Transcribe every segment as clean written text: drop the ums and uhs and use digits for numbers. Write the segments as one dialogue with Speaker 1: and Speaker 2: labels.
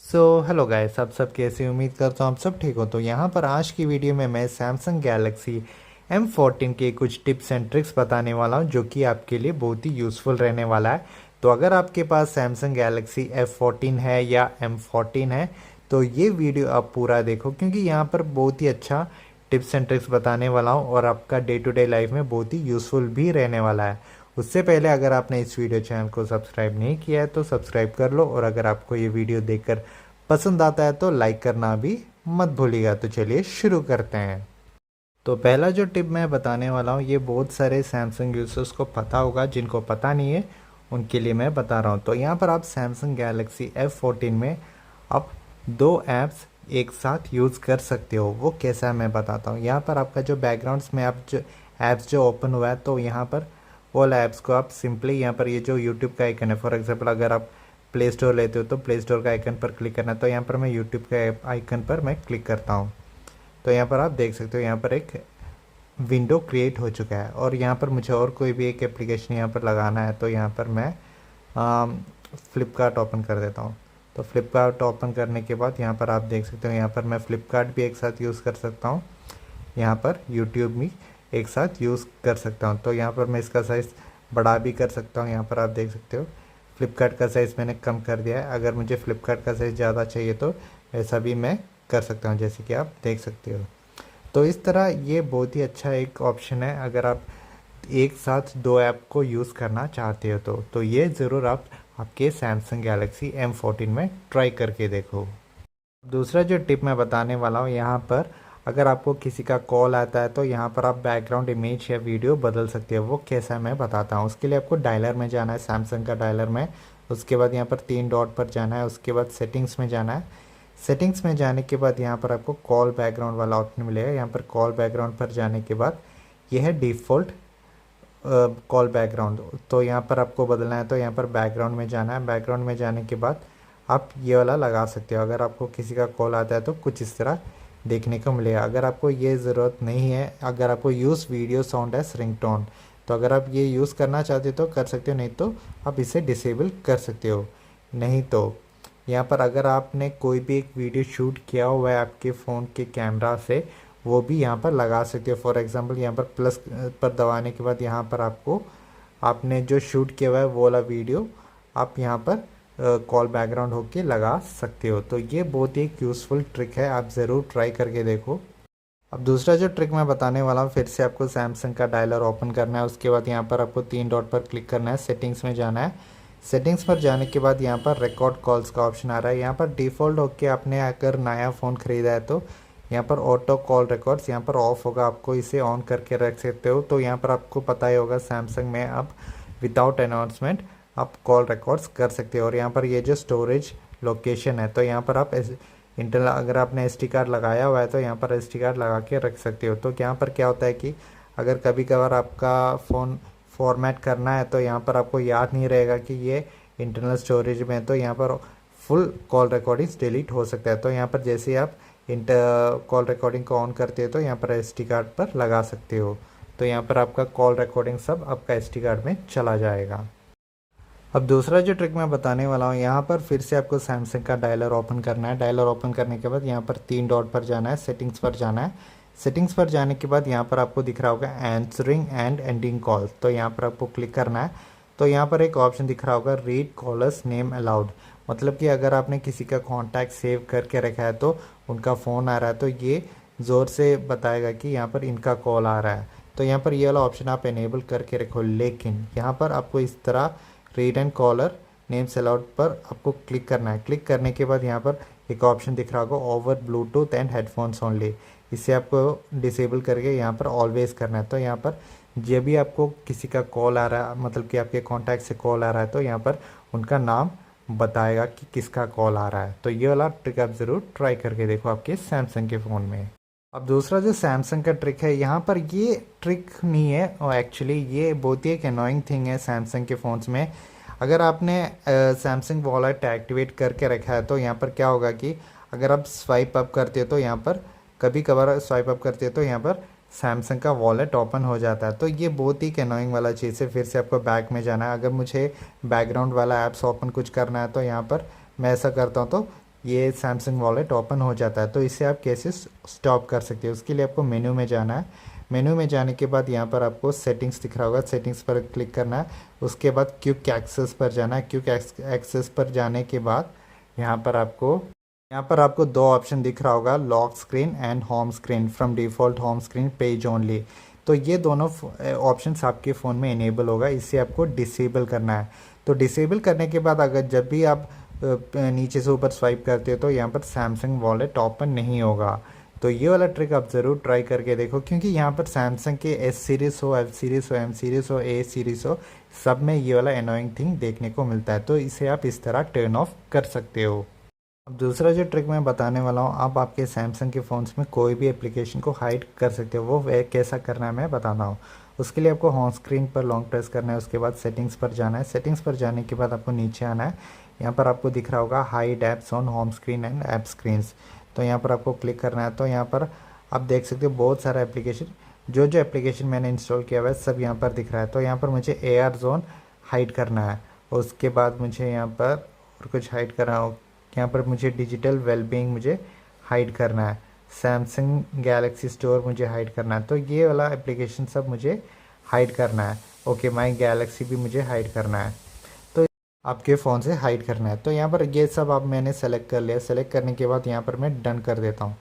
Speaker 1: Hello guys, आप सब कैसे? उम्मीद करता हूँ आप सब ठीक हो। तो यहाँ पर आज की वीडियो में मैं सैमसंग गैलेक्सी M14 के कुछ टिप्स एंड ट्रिक्स बताने वाला हूँ जो कि आपके लिए बहुत ही यूज़फुल रहने वाला है। तो अगर आपके पास सैमसंग गैलेक्सी F14 है या M14 है तो ये वीडियो आप पूरा देखो, क्योंकि यहाँ पर बहुत ही अच्छा टिप्स एंड ट्रिक्स बताने वाला हूँ और आपका डे टू डे लाइफ में बहुत ही यूज़फुल भी रहने वाला है। उससे पहले अगर आपने इस वीडियो चैनल को सब्सक्राइब नहीं किया है तो सब्सक्राइब कर लो, और अगर आपको ये वीडियो देखकर पसंद आता है तो लाइक करना भी मत भूलिएगा। तो चलिए शुरू करते हैं। तो पहला जो टिप मैं बताने वाला हूँ ये बहुत सारे सैमसंग यूजर्स को पता होगा, जिनको पता नहीं है उनके लिए मैं बता रहा हूँ। तो यहाँ पर आप सैमसंग गैलेक्सी F14 में आप दो ऐप्स एक साथ यूज़ कर सकते हो। वो कैसा है मैं बताता हूँ। यहाँ पर आपका जो बैकग्राउंड्स में आप जो ऐप्स जो ओपन हुआ है तो यहाँ पर ऑल ऐप्स को आप सिंपली यहाँ पर ये जो यूट्यूब का आइकन है, फॉर एग्जांपल अगर आप प्ले स्टोर लेते हो तो प्ले स्टोर का आइकन पर क्लिक करना है। तो यहाँ पर मैं यूट्यूब के आइकन पर मैं क्लिक करता हूँ तो यहाँ पर आप देख सकते हो यहाँ पर एक विंडो क्रिएट हो चुका है। और यहाँ पर मुझे और कोई भी एक एप्लीकेशन यहाँ पर लगाना है तो यहाँ पर मैं फ़्लिपकार्ट ओपन कर देता हूँ। तो फ्लिपकार्ट ओपन करने के बाद यहाँ पर आप देख सकते हो यहाँ पर मैं फ़्लिपकार्ट भी एक साथ यूज़ कर सकता हूँ, यहाँ पर यूट्यूब भी एक साथ यूज़ कर सकता हूँ। तो यहाँ पर मैं इसका साइज़ बड़ा भी कर सकता हूँ। यहाँ पर आप देख सकते हो फ़्लिपकार्ट का साइज़ मैंने कम कर दिया है। अगर मुझे फ़्लिपकार्ट का साइज़ ज़्यादा चाहिए तो ऐसा भी मैं कर सकता हूँ, जैसे कि आप देख सकते हो। तो इस तरह ये बहुत ही अच्छा एक ऑप्शन है अगर आप एक साथ दो ऐप को यूज़ करना चाहते हो तो ये ज़रूर आप आपके सैमसंग गैलेक्सी M14 में ट्राई करके देखो। दूसरा जो टिप मैं बताने वाला हूँ, यहाँ पर अगर आपको किसी का कॉल आता है तो यहाँ पर आप बैकग्राउंड इमेज या वीडियो बदल सकते हो। वो कैसा है मैं बताता हूँ। उसके लिए आपको डायलर में जाना है, सैमसंग का डायलर में। उसके बाद यहाँ पर 3 डॉट पर जाना है, उसके बाद सेटिंग्स में जाना है। सेटिंग्स में जाने के बाद यहाँ पर आपको कॉल बैकग्राउंड वाला ऑप्शन मिलेगा। यहाँ पर कॉल बैकग्राउंड पर जाने के बाद यह है डिफ़ॉल्ट कॉल बैकग्राउंड। तो यहाँ पर आपको बदलना है तो यहाँ पर बैकग्राउंड में जाना है। बैकग्राउंड में जाने के बाद आप ये वाला लगा सकते हो। अगर आपको किसी का कॉल आता है तो कुछ इस तरह देखने को मिलेगा। अगर आपको ये ज़रूरत नहीं है, अगर आपको use video sound as ringtone, तो अगर आप ये यूज़ करना चाहते हो तो कर सकते हो, नहीं तो आप इसे डिसेबल कर सकते हो। नहीं तो यहाँ पर अगर आपने कोई भी एक वीडियो शूट किया हुआ है आपके फ़ोन के कैमरा से, वो भी यहाँ पर लगा सकते हो। फॉर एग्ज़ाम्पल यहाँ पर प्लस पर दबाने के बाद यहाँ पर आपको आपने जो शूट किया हुआ है वो वाला वीडियो आप यहाँ पर कॉल बैकग्राउंड होके लगा सकते हो। तो ये बहुत ही एक यूज़फुल ट्रिक है, आप ज़रूर ट्राई करके देखो। अब दूसरा जो ट्रिक मैं बताने वाला हूँ, फिर से आपको सैमसंग का डायलर ओपन करना है। उसके बाद यहाँ पर आपको 3 डॉट पर क्लिक करना है, सेटिंग्स में जाना है। सेटिंग्स पर जाने के बाद यहाँ पर रिकॉर्ड कॉल्स का ऑप्शन आ रहा है। यहाँ पर डिफ़ॉल्ट होके आपने अगर नया फ़ोन ख़रीदा है तो यहाँ पर ऑटो कॉल रिकॉर्ड्स यहाँ पर ऑफ होगा, आपको इसे ऑन करके रख सकते हो। तो यहाँ पर आपको पता ही होगा सैमसंग में अब विदाउट अनाउंसमेंट आप कॉल रिकॉर्ड्स कर सकते हो। और यहाँ पर ये जो स्टोरेज लोकेशन है तो यहाँ पर आप इंटरनल अगर आपने SD कार्ड लगाया हुआ है तो यहाँ पर SD कार्ड लगा के रख सकते हो। तो यहाँ पर क्या होता है कि अगर कभी कभार आपका फ़ोन फॉर्मेट करना है तो यहाँ पर आपको याद नहीं रहेगा कि ये इंटरनल स्टोरेज में है, तो यहाँ पर फुल कॉल रिकॉर्डिंग्स डिलीट हो सकता है। तो यहाँ पर जैसे ही आप कॉल रिकॉर्डिंग को ऑन करते हो तो यहाँ पर SD कार्ड पर लगा सकते हो। तो यहाँ पर आपका कॉल रिकॉर्डिंग सब आपका SD कार्ड में चला जाएगा। अब दूसरा जो ट्रिक मैं बताने वाला हूँ, यहाँ पर फिर से आपको सैमसंग का डायलर ओपन करना है। डायलर ओपन करने के बाद यहाँ पर 3 डॉट पर जाना है, सेटिंग्स पर जाना है। सेटिंग्स पर जाने के बाद यहाँ पर आपको दिख रहा होगा आंसरिंग एंड एंडिंग कॉल, तो यहाँ पर आपको क्लिक करना है। तो यहाँ पर एक ऑप्शन दिख रहा होगा रीड कॉलर्स नेम अलाउड, मतलब कि अगर आपने किसी का कॉन्टैक्ट सेव करके रखा है तो उनका फ़ोन आ रहा है तो ये ज़ोर से बताएगा कि यहाँ पर इनका कॉल आ रहा है। तो यहाँ पर ये वाला ऑप्शन आप इनेबल करके रखो, लेकिन यहाँ पर आपको इस तरह read and caller names aloud पर आपको क्लिक करना है। क्लिक करने के बाद यहाँ पर एक ऑप्शन दिख रहा होगा over Bluetooth and headphones only, इसे आपको डिसेबल करके यहाँ पर ऑलवेज करना है। तो यहाँ पर जब भी आपको किसी का कॉल आ रहा है, मतलब कि आपके कॉन्टैक्ट से कॉल आ रहा है, तो यहाँ पर उनका नाम बताएगा कि किसका कॉल आ रहा है। तो ये वाला ट्रिक आप ज़रूर ट्राई करके देखो आपके सैमसंग के फ़ोन में। अब दूसरा जो सैमसंग का ट्रिक है, यहाँ पर ये ट्रिक नहीं है और एक्चुअली ये बहुत ही एक अनोइंग थिंग है सैमसंग के फ़ोन्स में। अगर आपने सैमसंग वॉलेट एक्टिवेट करके रखा है तो यहाँ पर क्या होगा कि अगर आप स्वाइप अप करते हो तो यहाँ पर कभी कभार स्वाइप अप करते हो तो यहाँ पर सैमसंग का वॉलेट ओपन हो जाता है। तो ये बहुत ही अनोइंग वाला चीज़ है। फिर से आपको बैक में जाना है। अगर मुझे बैकग्राउंड वाला ऐप्स ओपन कुछ करना है तो यहाँ पर मैं ऐसा करता हूँ तो ये सैमसंग वॉलेट ओपन हो जाता है। तो इसे आप कैसे स्टॉप कर सकते हो, उसके लिए आपको मेन्यू में जाना है। मेन्यू में जाने के बाद यहाँ पर आपको सेटिंग्स दिख रहा होगा, सेटिंग्स पर क्लिक करना है। उसके बाद क्विक एक्सेस पर जाना है। क्विक एक्सेस पर जाने के बाद यहाँ पर आपको दो ऑप्शन दिख रहा होगा, lock screen and home screen from default home screen page only. तो ये दोनों ऑप्शंस आपके फ़ोन में इनेबल होगा, इसे आपको डिसेबल करना है। तो डिसेबल करने के बाद अगर जब भी आप नीचे से ऊपर स्वाइप करते हो तो यहाँ पर सैमसंग वॉलेट ओपन नहीं होगा। तो ये वाला ट्रिक आप ज़रूर ट्राई करके देखो, क्योंकि यहाँ पर सैमसंग के एस सीरीज़ हो, एफ सीरीज़ हो, एम सीरीज़ हो, ए सीरीज़ हो, सब में ये वाला एनोइंग थिंग देखने को मिलता है। तो इसे आप इस तरह टर्न ऑफ कर सकते हो। अब दूसरा जो ट्रिक मैं बताने वाला हूँ, आप आपके सैमसंग के फ़ोन्स में कोई भी एप्लीकेशन को हाइड कर सकते हो। वो कैसा करना है मैं बताता हूँ। उसके लिए आपको होम स्क्रीन पर लॉन्ग प्रेस करना है, उसके बाद सेटिंग्स पर जाना है। सेटिंग्स पर जाने के बाद आपको नीचे आना है। यहाँ पर आपको दिख रहा होगा hide apps on home screen and app screens. तो यहाँ पर आपको क्लिक करना है। तो यहाँ पर आप देख सकते हो बहुत सारा एप्लीकेशन, जो जो एप्लीकेशन मैंने इंस्टॉल किया हुआ है सब यहाँ पर दिख रहा है। तो यहाँ पर मुझे AR जोन हाइड करना है। उसके बाद मुझे यहाँ पर और कुछ हाइड करना हो, यहाँ पर मुझे डिजिटल वेलबींग मुझे हाइड करना है। सैमसंग गैलेक्सी स्टोर मुझे हाइड करना है। तो ये वाला एप्लीकेशन सब मुझे हाइड करना है। ओके, माई गैलेक्सी भी मुझे हाइड करना है। तो आपके फ़ोन से हाइड करना है। तो यहाँ पर ये सब अब मैंने सेलेक्ट कर लिया। सेलेक्ट करने के बाद यहाँ पर मैं डन कर देता हूँ।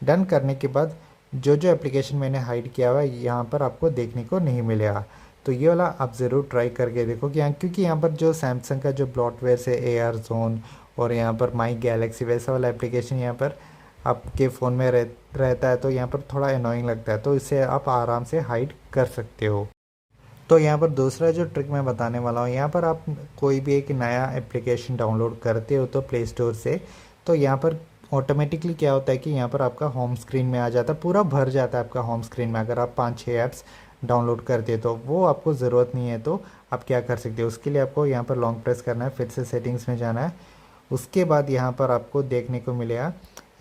Speaker 1: डन करने के बाद जो जो एप्लीकेशन मैंने हाइड किया हुआ है यहाँ पर आपको देखने को नहीं मिलेगा। तो ये वाला आप ज़रूर ट्राई करके देखो कि क्योंकि यहाँ पर जो सैमसंग का जो ब्लॉटवेयर से AR जोन और यहाँ पर माई गैलेक्सी वैसा वाला एप्लीकेशन यहाँ पर आपके फ़ोन में रहता है, तो यहाँ पर थोड़ा एनोइंग लगता है। तो इसे आप आराम से हाइड कर सकते हो। तो यहाँ पर दूसरा जो ट्रिक मैं बताने वाला हूँ, यहाँ पर आप कोई भी एक नया एप्लीकेशन डाउनलोड करते हो तो प्ले स्टोर से, तो यहाँ पर ऑटोमेटिकली क्या होता है कि यहाँ पर आपका होम स्क्रीन में आ जाता है, पूरा भर जाता है आपका होम स्क्रीन में। अगर आप 5-6 ऐप्स डाउनलोड करते हो तो वो आपको ज़रूरत नहीं है। तो आप क्या कर सकते हो, उसके लिए आपको यहाँ पर लॉन्ग प्रेस करना है, फिर से सेटिंग्स में जाना है। उसके बाद यहाँ पर आपको देखने को मिलेगा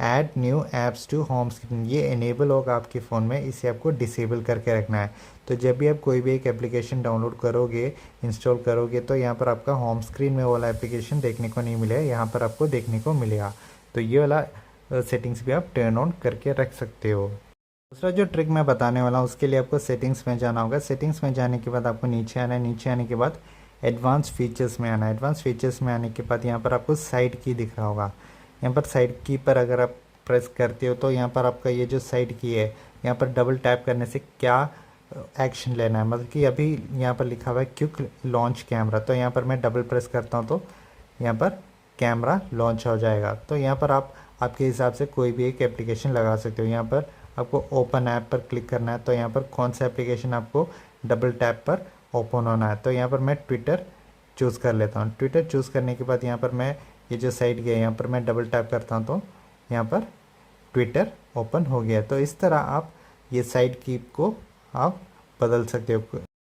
Speaker 1: add new apps to home screen. ये इनेबल होगा आपके फ़ोन में, इसे आपको डिसेबल करके रखना है। तो जब भी आप कोई भी एक एप्लीकेशन डाउनलोड करोगे, इंस्टॉल करोगे, तो यहाँ पर आपका होम स्क्रीन में वाला एप्लीकेशन देखने को नहीं मिलेगा, यहाँ पर आपको देखने को मिलेगा। तो ये वाला सेटिंग्स भी आप टर्न ऑन करके रख सकते हो। दूसरा जो ट्रिक मैं बताने वाला हूँ, उसके लिए आपको सेटिंग्स में जाना होगा। सेटिंग्स में जाने के बाद आपको नीचे आना है। नीचे आने के बाद एडवांस फीचर्स में आना है। एडवांस फीचर्स में आने के बाद यहाँ पर आपको साइड की दिख रहा होगा। यहाँ पर साइड की पर अगर आप प्रेस करते हो तो यहाँ पर आपका ये जो साइड की है, यहाँ पर डबल टैप करने से क्या एक्शन लेना है, मतलब कि अभी यहाँ पर लिखा हुआ है क्विक लॉन्च कैमरा। तो यहाँ पर मैं डबल प्रेस करता हूँ तो यहाँ पर कैमरा लॉन्च हो जाएगा। तो यहाँ पर आप आपके हिसाब से कोई भी एक एप्लीकेशन लगा सकते हो। यहाँ पर आपको ओपन ऐप पर क्लिक करना है। तो यहाँ पर कौन सा एप्लीकेशन आपको डबल टैप पर ओपन होना है, तो यहाँ पर मैं ट्विटर चूज़ कर लेता हूँ। ट्विटर चूज़ करने के बाद यहाँ पर मैं ये जो साइट गया, यहाँ पर मैं डबल टैप करता हूँ तो यहाँ पर ट्विटर ओपन हो गया। तो इस तरह आप ये साइड की को आप बदल सकते हो।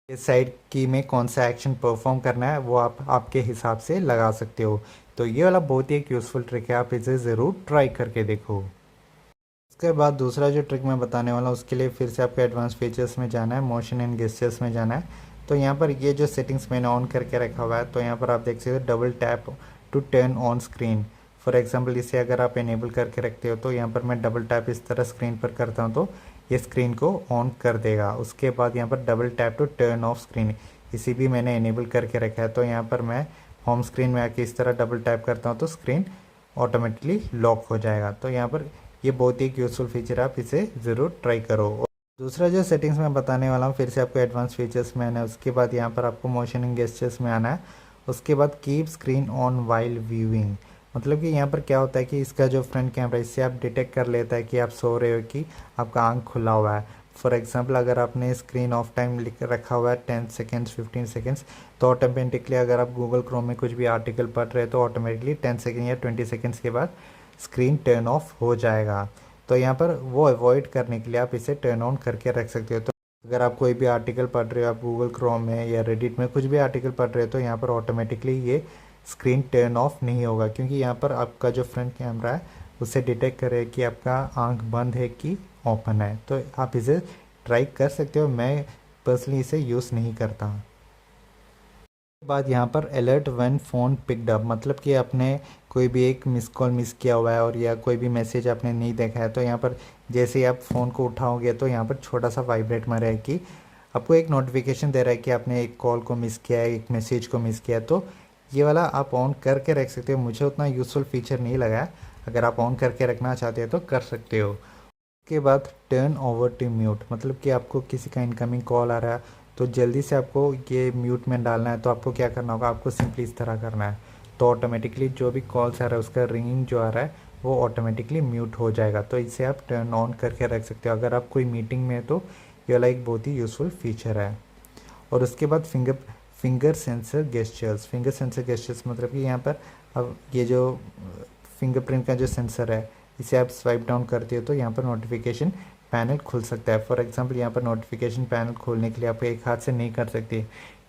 Speaker 1: ये साइड की में कौन सा एक्शन परफॉर्म करना है वो आप आपके हिसाब से लगा सकते हो। तो ये वाला बहुत ही एक यूज़फुल ट्रिक है, आप इसे ज़रूर ट्राई करके देखो। उसके बाद दूसरा जो ट्रिक मैं बताने वाला हूँ, उसके लिए फिर से आपको एडवांस फीचर्स में जाना है, मोशन एंड गेस्चर्स में जाना है। तो यहाँ पर ये जो सेटिंग्स मैंने ऑन करके रखा हुआ है, तो यहाँ पर आप देख सकते हो double tap to turn on screen. For example इसे अगर आप इनेबल करके रखते हो तो यहाँ पर मैं डबल टैप इस तरह स्क्रीन पर करता हूँ तो ये स्क्रीन को ऑन कर देगा। उसके बाद यहाँ पर double tap to turn off screen, इसी भी मैंने इनेबल करके रखा है। तो यहाँ पर मैं होम स्क्रीन में आके इस तरह डबल टैप करता हूँ तो स्क्रीन ऑटोमेटिकली लॉक हो जाएगा। तो यहाँ पर ये बहुत ही एक यूज़फुल फीचर है, आप इसे ज़रूर ट्राई करो। दूसरा जो सेटिंग्स मैं बताने वाला हूँ, फिर से आपको एडवांस फीचर्स में आना है। उसके बाद यहाँ पर आपको मोशन एंड गेस्चर्स में आना है। उसके बाद keep screen on while viewing, मतलब कि यहाँ पर क्या होता है कि इसका जो फ्रंट कैमरा, इससे आप डिटेक्ट कर लेता है कि आप सो रहे हो कि आपका आंख खुला हुआ है। फॉर एग्जांपल अगर आपने स्क्रीन ऑफ टाइम लिख रखा हुआ है 10 सेकेंड्स 15 सेकेंड्स, तो ऑटोमेटिकली अगर आप गूगल क्रोम में कुछ भी आर्टिकल पढ़ रहे हो तो ऑटोमेटिकली 10 सेकेंड या 20 सेकेंड्स के बाद स्क्रीन टर्न ऑफ हो जाएगा। तो यहाँ पर वो अवॉइड करने के लिए आप इसे टर्न ऑन करके रख सकते हो। तो अगर आप कोई भी आर्टिकल पढ़ रहे हो, आप गूगल क्रोम में या रेडिट में कुछ भी आर्टिकल पढ़ रहे हो, तो यहाँ पर ऑटोमेटिकली ये स्क्रीन टर्न ऑफ नहीं होगा, क्योंकि यहाँ पर आपका जो फ्रंट कैमरा है उसे डिटेक्ट करे कि आपका आंख बंद है कि ओपन है। तो आप इसे ट्राई कर सकते हो। मैं पर्सनली इसे यूज़ नहीं करता। बाद यहाँ पर alert when phone picked up, मतलब कि आपने कोई भी एक मिस कॉल मिस किया हुआ है और या कोई भी मैसेज आपने नहीं देखा है, तो यहाँ पर जैसे ही आप फ़ोन को उठाओगे तो यहाँ पर छोटा सा वाइब्रेट मारा है कि आपको एक नोटिफिकेशन दे रहा है कि आपने एक कॉल को मिस किया है, एक मैसेज को मिस किया है। तो ये वाला आप ऑन करके रख सकते हो। मुझे उतना यूज़फुल फीचर नहीं लगा, अगर आप ऑन करके रखना चाहते हो तो कर सकते हो। उसके बाद टर्न ओवर टू म्यूट, मतलब कि आपको किसी का इनकमिंग कॉल आ रहा है तो जल्दी से आपको ये म्यूट में डालना है। तो आपको क्या करना होगा, आपको सिंपली इस तरह करना है, तो ऑटोमेटिकली जो भी कॉल्स आ रहा है उसका रिंगिंग जो आ रहा है वो ऑटोमेटिकली म्यूट हो जाएगा। तो इसे आप टर्न ऑन करके रख सकते हो अगर आप कोई मीटिंग में है, तो ये वाला एक बहुत ही यूज़फुल फीचर है। और उसके बाद finger sensor gestures. Finger sensor gestures मतलब कि यहाँ पर अब ये जो फिंगरप्रिंट का जो सेंसर है, इसे आप स्वाइप डाउन करते हो तो यहाँ पर नोटिफिकेशन पैनल खुल सकता है। फॉर एग्जांपल यहाँ पर नोटिफिकेशन पैनल खोलने के लिए आप एक हाथ से नहीं कर सकते,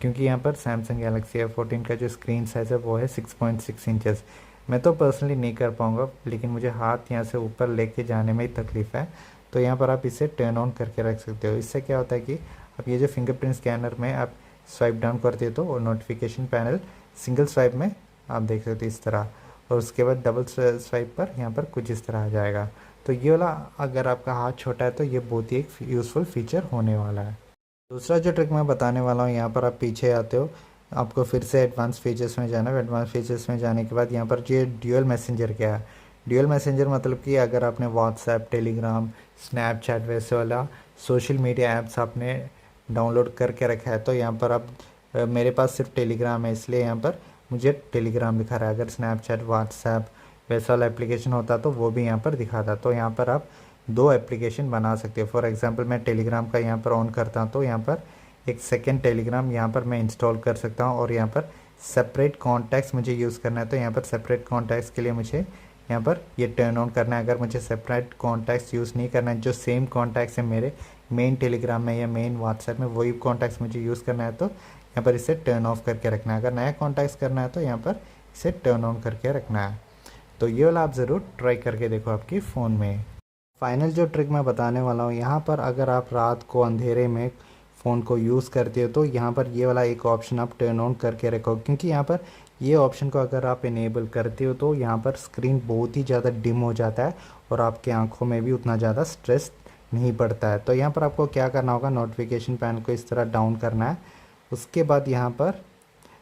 Speaker 1: क्योंकि यहाँ पर सैमसंग गैलेक्सी F14 का जो स्क्रीन साइज़ है वो है 6.6 इंचेस। मैं तो पर्सनली नहीं कर पाऊँगा, लेकिन मुझे हाथ यहाँ से ऊपर लेके जाने में ही तकलीफ़ है। तो यहाँ पर आप इसे टर्न ऑन करके रख सकते हो। इससे क्या होता है कि अब ये जो फिंगरप्रिंट स्कैनर में आप स्वाइप डाउन करते हो तो और नोटिफिकेशन पैनल सिंगल स्वाइप में आप देख सकते हो इस तरह, और उसके बाद डबल स्वाइप पर यहाँ पर कुछ इस तरह आ जाएगा। तो ये वाला अगर आपका हाथ छोटा है तो ये बहुत ही एक यूज़फुल फीचर होने वाला है। दूसरा जो ट्रिक मैं बताने वाला हूँ, यहाँ पर आप पीछे आते हो, आपको फिर से एडवांस फीचर्स में जाना है। एडवांस फीचर्स में जाने के बाद यहाँ पर ये ड्यूअल मैसेंजर क्या है। ड्यूअल मैसेंजर मतलब कि अगर आपने व्हाट्सएप, टेलीग्राम, स्नैपचैट वैसे वाला सोशल मीडिया ऐप्स आपने डाउनलोड करके रखा है, तो यहाँ पर आप मेरे पास सिर्फ टेलीग्राम है इसलिए यहाँ पर मुझे टेलीग्राम दिखा रहा है। अगर स्नैपचैट, व्हाट्सएप वैसा वाला एप्लीकेशन होता तो वो भी यहाँ पर दिखाता। तो यहाँ पर आप दो एप्लीकेशन बना सकते हो। फॉर एग्जांपल मैं टेलीग्राम का यहाँ पर ऑन करता हूँ तो यहाँ पर एक सेकेंड टेलीग्राम यहाँ पर मैं इंस्टॉल कर सकता हूँ, और यहाँ पर सेपरेट कॉन्टैक्ट्स मुझे यूज़ करना है। तो यहाँ पर सेपरेट कॉन्टैक्ट्स के लिए मुझे यहाँ पर ये टर्न ऑन करना है। अगर मुझे सेपरेट कॉन्टैक्ट्स यूज़ नहीं करना है, जो सेम कॉन्टैक्ट्स हैं मेरे मेन टेलीग्राम में या मेन व्हाट्सएप में, वही कॉन्टैक्ट्स मुझे यूज़ करना है, तो यहाँ पर इसे टर्न ऑफ करके रखना है। अगर नया कॉन्टैक्ट्स करना है तो यहाँ पर इसे टर्न ऑन करके रखना है। तो ये वाला आप ज़रूर ट्राई करके देखो आपकी फ़ोन में। फाइनल जो ट्रिक मैं बताने वाला हूँ, यहाँ पर अगर आप रात को अंधेरे में फ़ोन को यूज़ करते हो तो यहाँ पर ये वाला एक ऑप्शन आप टर्न ऑन करके रखो, क्योंकि यहाँ पर ये ऑप्शन को अगर आप इनेबल करते हो तो यहाँ पर स्क्रीन बहुत ही ज़्यादा डिम हो जाता है और आपके आँखों में भी उतना ज़्यादा स्ट्रेस नहीं पड़ता है। तो यहाँ पर आपको क्या करना होगा, नोटिफिकेशन पैनल को इस तरह डाउन करना है। उसके बाद यहाँ पर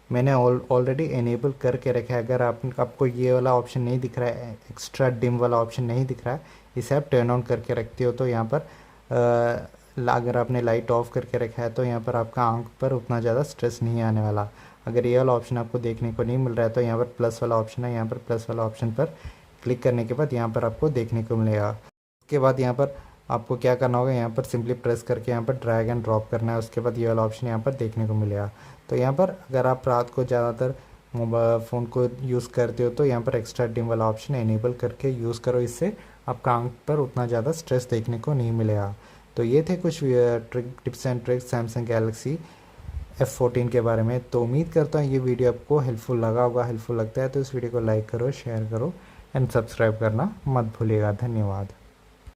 Speaker 1: मैंने ऑलरेडी इनेबल करके रखा है। अगर आपको ये वाला ऑप्शन नहीं दिख रहा है, एक्स्ट्रा डिम वाला ऑप्शन नहीं दिख रहा है, इसे आप टर्न ऑन करके रखते हो तो यहाँ पर अगर आपने लाइट ऑफ करके रखा है तो यहाँ पर आपका आंख पर उतना ज़्यादा स्ट्रेस नहीं आने वाला। अगर ये वाला ऑप्शन आपको देखने को नहीं मिल रहा है तो यहाँ पर प्लस वाला ऑप्शन है, यहाँ पर प्लस वाला ऑप्शन पर क्लिक करने के बाद यहाँ पर आपको देखने को मिलेगा। उसके बाद यहाँ पर आपको क्या करना होगा, यहाँ पर सिंपली प्रेस करके यहाँ पर ड्रैग एंड ड्रॉप करना है। उसके बाद ये वाला ऑप्शन यहाँ पर देखने को मिलेगा। तो यहाँ पर अगर आप रात को ज़्यादातर मोबाइल फ़ोन को यूज़ करते हो तो यहाँ पर एक्स्ट्रा डिम वाला ऑप्शन इनेबल करके यूज़ करो, इससे आपका आंख पर उतना ज़्यादा स्ट्रेस देखने को नहीं मिलेगा। तो ये थे कुछ tips and tricks Samsung Galaxy F14 के बारे में। तो उम्मीद करता हूँ ये वीडियो आपको हेल्पफुल लगा होगा। हेल्पफुल लगता है तो इस वीडियो को लाइक करो, शेयर करो एंड सब्सक्राइब करना मत भूलिएगा। धन्यवाद।